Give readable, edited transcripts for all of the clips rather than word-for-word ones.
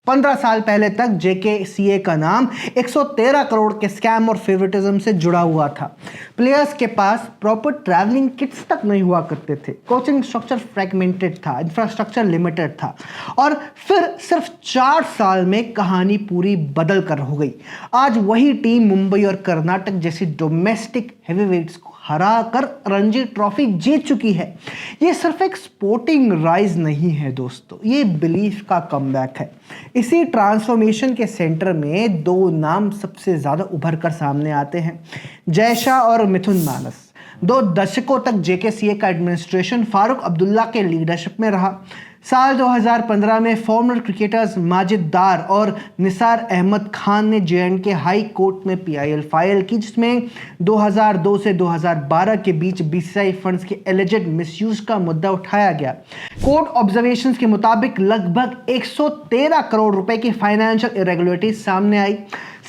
15 साल पहले तक जेकेसीए का नाम 113 करोड़ के स्कैम और फेवरेटिज्म से जुड़ा हुआ था। प्लेयर्स के पास प्रॉपर ट्रैवलिंग किट्स तक नहीं हुआ करते थे, कोचिंग स्ट्रक्चर फ्रैगमेंटेड था, इंफ्रास्ट्रक्चर लिमिटेड था और फिर सिर्फ 4 साल में कहानी पूरी बदल कर हो गई। आज वही टीम मुंबई और कर्नाटक जैसी डोमेस्टिक हेवीवेट्स को हरा कर रणजी ट्रॉफी जीत चुकी है। ये सिर्फ एक स्पोर्टिंग राइज नहीं है दोस्तों, ये बिलीफ का कमबैक है। इसी ट्रांसफॉर्मेशन के सेंटर में दो नाम सबसे ज्यादा उभर कर सामने आते हैं, जय शाह और मिथुन मानस। 2 दशकों तक जेकेसीए का एडमिनिस्ट्रेशन फारूक अब्दुल्ला के लीडरशिप में रहा। साल 2015 में फॉर्मर क्रिकेटर्स माजिद डार और निसार अहमद खान ने जेएंडके हाई कोर्ट में पीआईएल फाइल की, जिसमें 2002 से 2012 के बीच बीसीसीआई फंड्स के एलिजेड मिसयूज का मुद्दा उठाया गया। कोर्ट ऑब्जर्वेशंस के मुताबिक लगभग 113 करोड़ रुपए की फाइनेंशियल इरेगुलरिटी सामने आई।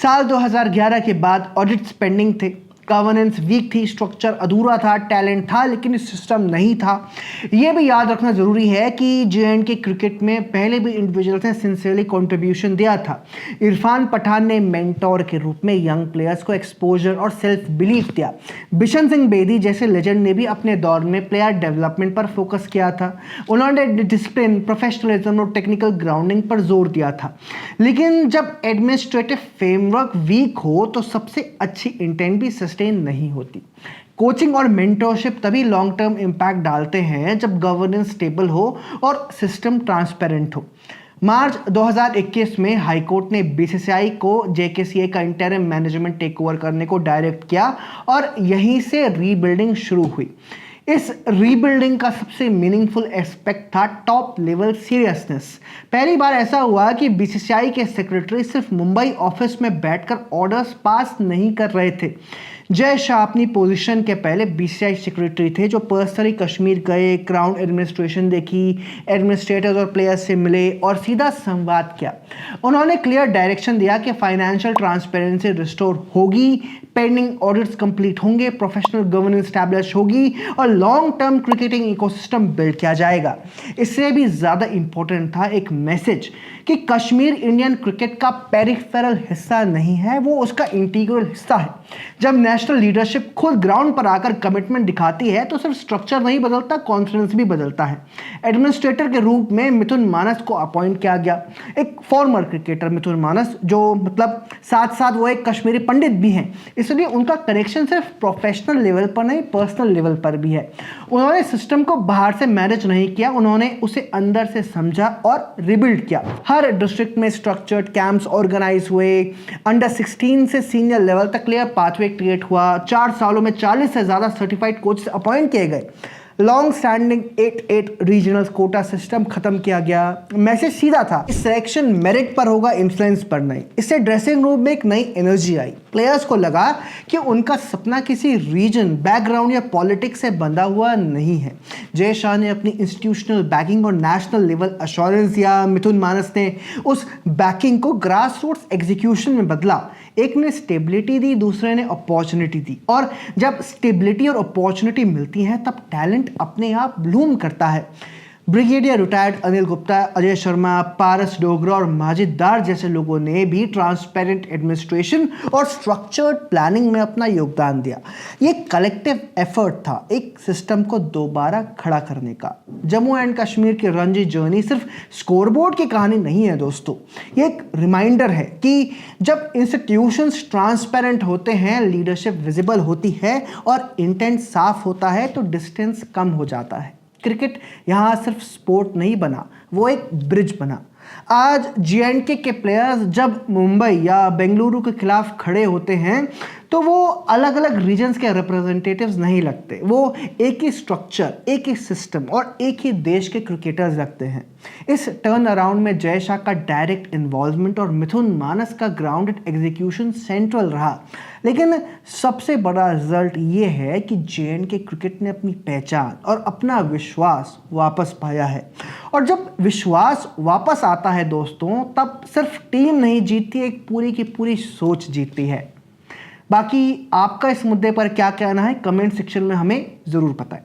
साल 2011 के बाद ऑडिट्स पेंडिंग थे, गवर्नेंस वीक थी, स्ट्रक्चर अधूरा था, टैलेंट था लेकिन सिस्टम नहीं था। यह भी याद रखना जरूरी है कि जेएंडके क्रिकेट में पहले भी इंडिविजुअल्स ने सिंसियरली कंट्रीब्यूशन दिया था। इरफान पठान ने मेंटोर के रूप में यंग प्लेयर्स को एक्सपोजर और सेल्फ बिलीफ दिया। बिशन सिंह बेदी जैसे लेजेंड ने भी अपने दौर में प्लेयर डेवलपमेंट पर फोकस किया था। उन्होंने डिसिप्लिन, प्रोफेशनलिज्म और टेक्निकल ग्राउंडिंग पर जोर दिया था। लेकिन जब एडमिनिस्ट्रेटिव फ्रेमवर्क वीक हो तो सबसे अच्छी इंटेंट भी नहीं होती। कोचिंग और मेंटरशिप तभी लॉन्ग टर्म इंपैक्ट डालते हैं जब गवर्नेंस स्टेबल हो और सिस्टम ट्रांसपेरेंट हो। मार्च 2021 में हाईकोर्ट ने बीसीसीआई को जेकेसीए का इंटरिम मैनेजमेंट टेक ओवर करने को डायरेक्ट किया और यहीं से रीबिल्डिंग शुरू हुई। इस रीबिल्डिंग का सबसे मीनिंगफुल एस्पेक्ट था टॉप लेवल सीरियसनेस। पहली बार ऐसा हुआ कि बीसीसीआई के सेक्रेटरी सिर्फ मुंबई ऑफिस में बैठकर ऑर्डर्स पास नहीं कर रहे थे। जय शाह अपनी पोजीशन के पहले बीसीसीआई सेक्रेटरी थे जो पर्सनली कश्मीर गए, ग्राउंड एडमिनिस्ट्रेशन देखी, एडमिनिस्ट्रेटर्स और प्लेयर्स से मिले और सीधा संवाद किया। उन्होंने क्लियर डायरेक्शन दिया कि फाइनेंशियल ट्रांसपेरेंसी रिस्टोर होगी, पेंडिंग ऑडिट्स कंप्लीट होंगे, प्रोफेशनल गवर्नेंस एस्टैब्लिश होगी और long term cricketing ecosystem build किया जाएगा। इससे भी ज्यादा इंपॉर्टेंट था एक मैसेज कि कश्मीर इंडियन क्रिकेट का पेरिफेरल हिस्सा नहीं है, वो उसका इंटीग्रल हिस्सा है। जब नेशनल लीडरशिप खुद ग्राउंड पर आकर कमिटमेंट दिखाती है तो सिर्फ स्ट्रक्चर नहीं बदलता, कॉन्फिडेंस भी बदलता है। एडमिनिस्ट्रेटर के रूप में मिथुन मानस को अपॉइंट किया गया। एक फॉर्मर क्रिकेटर मिथुन मानस, जो मतलब साथ साथ वो एक कश्मीरी पंडित भी हैं, इसलिए उनका कनेक्शन सिर्फ प्रोफेशनल लेवल पर नहीं, पर्सनल लेवल पर भी है। उन्होंने सिस्टम को बाहर से मैनेज नहीं किया, उन्होंने उसे अंदर से समझा और रिबिल्ड किया। हर डिस्ट्रिक्ट में स्ट्रक्चर्ड कैंप्स ऑर्गेनाइज हुए, अंडर 16 से सीनियर लेवल तक क्लियर पाथवे क्रिएट हुआ। 4 सालों में 40 से ज्यादा सर्टिफाइड कोच अपॉइंट किए गए। Long standing 8-8 regional quota system खत्म किया गया। मैसेज सीधा था, इस सिलेक्शन मेरिट पर होगा, इन्फ्लुएंस पर नहीं। इससे ड्रेसिंग रूम में एक नई एनर्जी आई। प्लेयर्स को लगा कि उनका सपना किसी रीजन, बैकग्राउंड या पॉलिटिक्स से बंधा हुआ नहीं है। जय शाह ने अपनी इंस्टीट्यूशनल बैकिंग और नेशनल लेवल अश्योरेंस दिया। मिथुन मानस ने उस बैकिंग को ग्रास रूट्स एग्जीक्यूशन में बदला। एक ने स्टेबिलिटी दी, दूसरे ने अपॉर्चुनिटी दी। और जब स्टेबिलिटी और अपॉर्चुनिटी मिलती है तब टैलेंट अपने आप ब्लूम करता है। ब्रिगेडियर रिटायर्ड अनिल गुप्ता, अजय शर्मा, पारस डोगरा और माजिद डार जैसे लोगों ने भी ट्रांसपेरेंट एडमिनिस्ट्रेशन और स्ट्रक्चर्ड प्लानिंग में अपना योगदान दिया। ये कलेक्टिव एफर्ट था एक सिस्टम को दोबारा खड़ा करने का। जम्मू एंड कश्मीर की रणजी जर्नी सिर्फ स्कोरबोर्ड की कहानी नहीं है दोस्तों, ये एक रिमाइंडर है कि जब इंस्टीट्यूशंस ट्रांसपेरेंट होते हैं, लीडरशिप विजिबल होती है और इंटेंट साफ होता है तो डिस्टेंस कम हो जाता है। क्रिकेट यहाँ सिर्फ स्पोर्ट नहीं बना, वो एक ब्रिज बना। आज जेएंडके के प्लेयर्स जब मुंबई या बेंगलुरु के खिलाफ खड़े होते हैं तो वो अलग अलग रीजन्स के रिप्रेजेंटेटिव्स नहीं लगते, वो एक ही स्ट्रक्चर, एक ही सिस्टम और एक ही देश के क्रिकेटर्स लगते हैं। इस टर्न अराउंड में जय शाह का डायरेक्ट इन्वॉल्वमेंट और मिथुन मानस का ग्राउंडेड एग्जीक्यूशन सेंट्रल रहा। लेकिन सबसे बड़ा रिजल्ट ये है कि जेएंडके क्रिकेट ने अपनी पहचान और अपना विश्वास वापस पाया है। और जब विश्वास वापस आता है दोस्तों, तब सिर्फ टीम नहीं जीतती, एक पूरी की पूरी सोच जीतती है। बाकी आपका इस मुद्दे पर क्या कहना है, कमेंट सेक्शन में हमें ज़रूर बताएं।